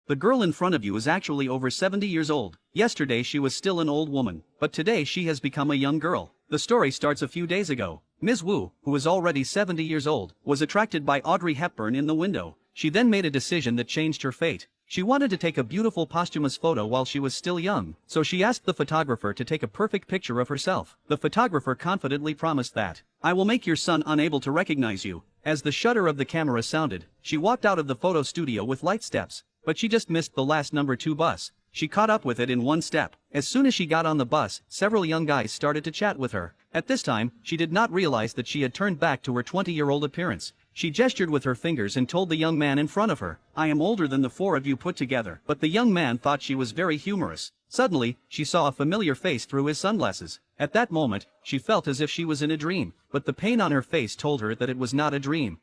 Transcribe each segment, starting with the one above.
The girl in front of you is actually over 70 years old. Yesterday she was still an old woman, but today she has become a young girl. The story starts a few days ago. Ms. Wu, who is already 70 years old, was attracted by Audrey Hepburn in the window. She then made a decision that changed her fate. She wanted to take a beautiful posthumous photo while she was still young, so she asked the photographer to take a perfect picture of herself. The photographer confidently promised that, "I will make your son unable to recognize you." As the shutter of the camera sounded, she walked out of the photo studio with light steps, but she just missed the last number 2 bus. She caught up with it in one step. As soon as she got on the bus, several young guys started to chat with her. At this time, she did not realize that she had turned back to her 20-year-old appearance. She gestured with her fingers and told the young man in front of her, "I am older than the 4 of you put together." But the young man thought she was very humorous. Suddenly, she saw a familiar face through his sunglasses. At that moment, she felt as if she was in a dream, but the pain on her face told her that it was not a dream.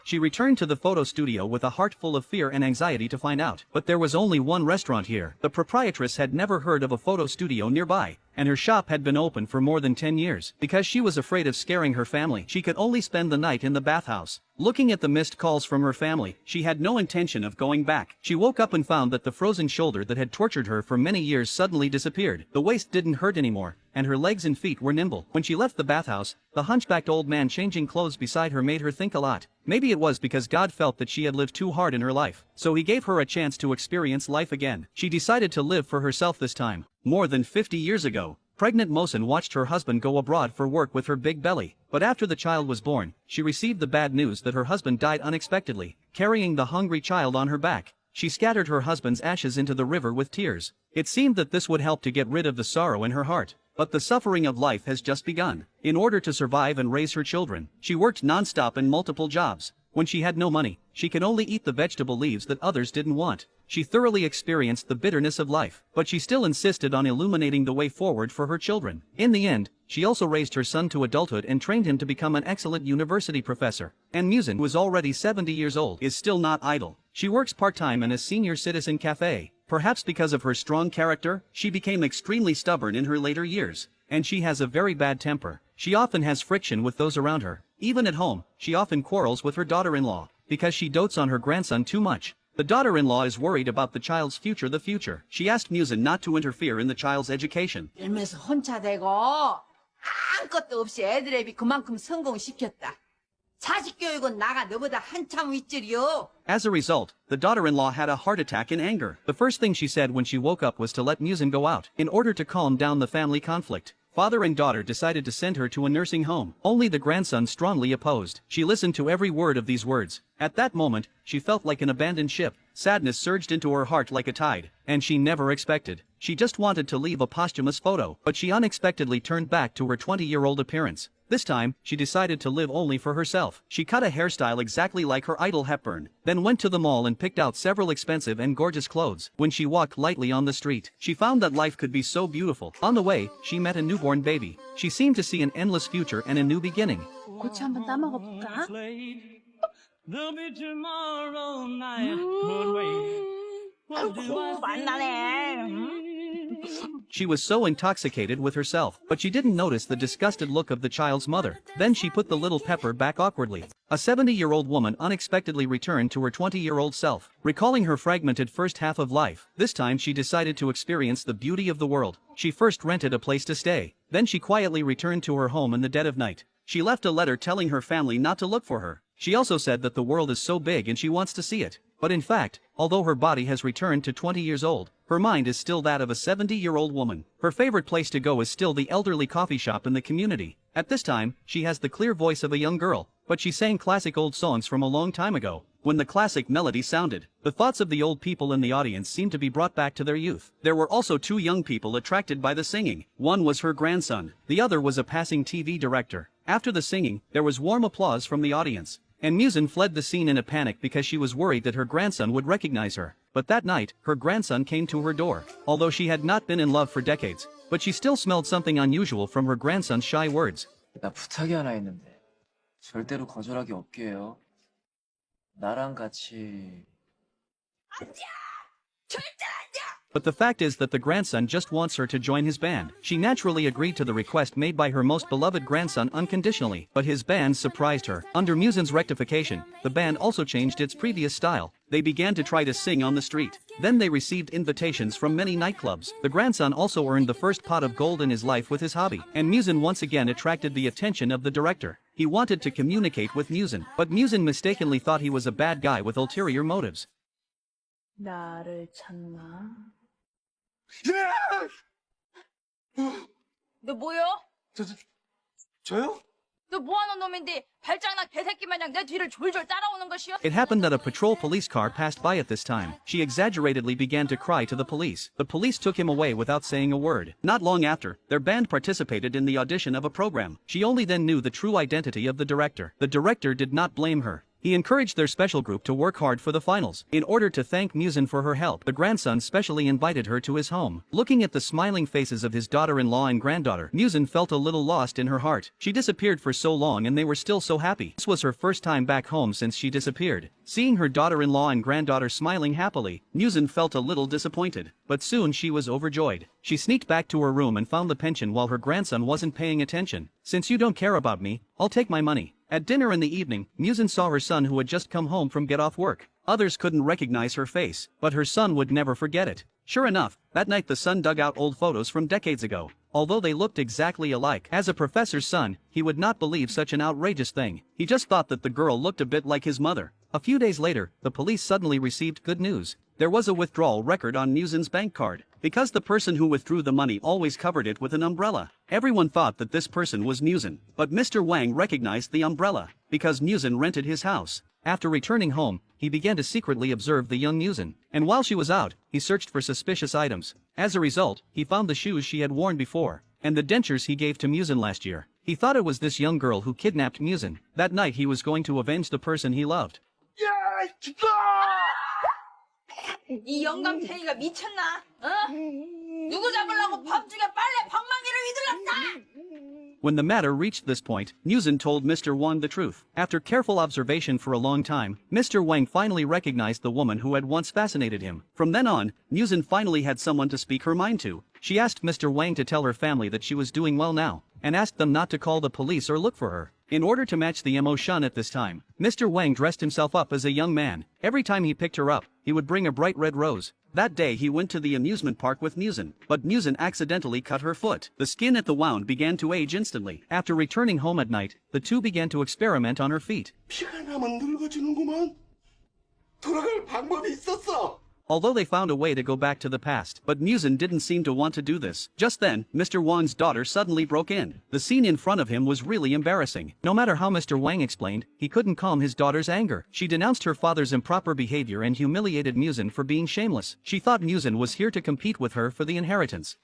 She returned to the photo studio with a heart full of fear and anxiety to find out. But there was only one restaurant here. The proprietress had never heard of a photo studio nearby, and her shop had been open for more than 10 years. Because she was afraid of scaring her family, she could only spend the night in the bathhouse. Looking at the missed calls from her family, she had no intention of going back. She woke up and found that the frozen shoulder that had tortured her for many years suddenly disappeared. The waist didn't hurt anymore, and her legs and feet were nimble. When she left the bathhouse, the hunchbacked old man changing clothes beside her made her think a lot. Maybe it was because God felt that she had lived too hard in her life, so he gave her a chance to experience life again. She decided to live for herself this time. More than 50 years ago, pregnant Mosen watched her husband go abroad for work with her big belly. But after the child was born, she received the bad news that her husband died unexpectedly, carrying the hungry child on her back. She scattered her husband's ashes into the river with tears. It seemed that this would help to get rid of the sorrow in her heart. But the suffering of life has just begun. In order to survive and raise her children, she worked non-stop in multiple jobs. When she had no money, she could only eat the vegetable leaves that others didn't want. She thoroughly experienced the bitterness of life, but she still insisted on illuminating the way forward for her children. In the end, she also raised her son to adulthood and trained him to become an excellent university professor. And Musen, who is already 70 years old, is still not idle. She works part-time in a senior citizen cafe. Perhaps because of her strong character, she became extremely stubborn in her later years. And she has a very bad temper. She often has friction with those around her. Even at home, she often quarrels with her daughter-in-law, because she dotes on her grandson too much. The daughter-in-law is worried about the child's future. She asked Musen not to interfere in the child's education. 일면서 혼자 대고 아무것도 없이 애들 애비 그만큼 성공시켰다. 자식 교육은 나가 너보다 한참 윗줄이요. As a result, the daughter-in-law had a heart attack in anger. The first thing she said when she woke up was to let Musen go out, in order to calm down the family conflict. Father and daughter decided to send her to a nursing home. Only the grandson strongly opposed. She listened to every word of these words. At that moment, she felt like an abandoned ship. Sadness surged into her heart like a tide, and she never expected. She just wanted to leave a posthumous photo, but she unexpectedly turned back to her 20-year-old appearance. This time, she decided to live only for herself. She cut a hairstyle exactly like her idol Hepburn, then went to the mall and picked out several expensive and gorgeous clothes. When she walked lightly on the street, she found that life could be so beautiful. On the way, she met a newborn baby. She seemed to see an endless future and a new beginning. 고추 한번 따먹어 볼까? 맛나네. She was so intoxicated with herself, but she didn't notice the disgusted look of the child's mother. Then she put the little pepper back awkwardly. A 70-year-old woman unexpectedly returned to her 20-year-old self, recalling her fragmented first half of life. This time she decided to experience the beauty of the world. She first rented a place to stay. Then she quietly returned to her home in the dead of night. She left a letter telling her family not to look for her. She also said that the world is so big and she wants to see it. But in fact, although her body has returned to 20 years old, her mind is still that of a 70-year-old woman. Her favorite place to go is still the elderly coffee shop in the community. At this time, she has the clear voice of a young girl, but she sang classic old songs from a long time ago. When the classic melody sounded, the thoughts of the old people in the audience seemed to be brought back to their youth. There were also 2 young people attracted by the singing. One was her grandson, the other was a passing TV director. After the singing, there was warm applause from the audience. And Musen fled the scene in a panic because she was worried that her grandson would recognize her. But that night, her grandson came to her door. Although she had not been in love for decades, but she still smelled something unusual from her grandson's shy words. 나 부탁이 하나 있는데 절대로 거절하기 없게 해요. 나랑 같이 절대 안 돼! But the fact is that the grandson just wants her to join his band. She naturally agreed to the request made by her most beloved grandson unconditionally, but his band surprised her. Under Musin's rectification, the band also changed its previous style. They began to try to sing on the street. Then they received invitations from many nightclubs. The grandson also earned the first pot of gold in his life with his hobby, and Musin once again attracted the attention of the director. He wanted to communicate with Musin, but Musin mistakenly thought he was a bad guy with ulterior motives. 나를 찾나? 너 뭐여? 저요? 너 뭐하는 놈인데 발장난 개새끼 마냥 내 뒤를 졸졸 따라오는 것이여? It happened that a patrol police car passed by at this time. She exaggeratedly began to cry to the police. The police took him away without saying a word. Not long after, their band participated in the audition of a program. She only then knew the true identity of the director. The director did not blame her. He encouraged their special group to work hard for the finals. In order to thank Musin for her help, the grandson specially invited her to his home. Looking at the smiling faces of his daughter-in-law and granddaughter, Musin felt a little lost in her heart. She disappeared for so long and they were still so happy. This was her first time back home since she disappeared. Seeing her daughter-in-law and granddaughter smiling happily, Musin felt a little disappointed. But soon she was overjoyed. She sneaked back to her room and found the pension while her grandson wasn't paying attention. "Since you don't care about me, I'll take my money." At dinner in the evening, Musin saw her son who had just come home from get off work. Others couldn't recognize her face, but her son would never forget it. Sure enough, that night the son dug out old photos from decades ago. Although they looked exactly alike, as a professor's son, he would not believe such an outrageous thing. He just thought that the girl looked a bit like his mother. A few days later, the police suddenly received good news. There was a withdrawal record on Musin's bank card. Because the person who withdrew the money always covered it with an umbrella, everyone thought that this person was Musin. But Mr. Wang recognized the umbrella, because Musin rented his house. After returning home, he began to secretly observe the young Musin. And while she was out, he searched for suspicious items. As a result, he found the shoes she had worn before, and the dentures he gave to Musin last year. He thought it was this young girl who kidnapped Musin. That night he was going to avenge the person he loved. 이 영감탱이가 미쳤나? 어? 누구 잡으려고 밤중에 빨래 방망이를 휘둘렀다? When the matter reached this point, Musin told Mr. Wang the truth. After careful observation for a long time, Mr. Wang finally recognized the woman who had once fascinated him. From then on, Musin finally had someone to speak her mind to. She asked Mr. Wang to tell her family that she was doing well now, and asked them not to call the police or look for her. In order to match the emotion at this time, Mr. Wang dressed himself up as a young man. Every time he picked her up, he would bring a bright red rose. That day he went to the amusement park with Musin, but Musin accidentally cut her foot. The skin at the wound began to age instantly. After returning home at night, the two began to experiment on her feet. 피가 나면 늙어지는구만. 돌아갈 방법이 있었어. Although they found a way to go back to the past, but Musin didn't seem to want to do this. Just then, Mr. Wang's daughter suddenly broke in. The scene in front of him was really embarrassing. No matter how Mr. Wang explained, he couldn't calm his daughter's anger. She denounced her father's improper behavior and humiliated Musin for being shameless. She thought Musin was here to compete with her for the inheritance.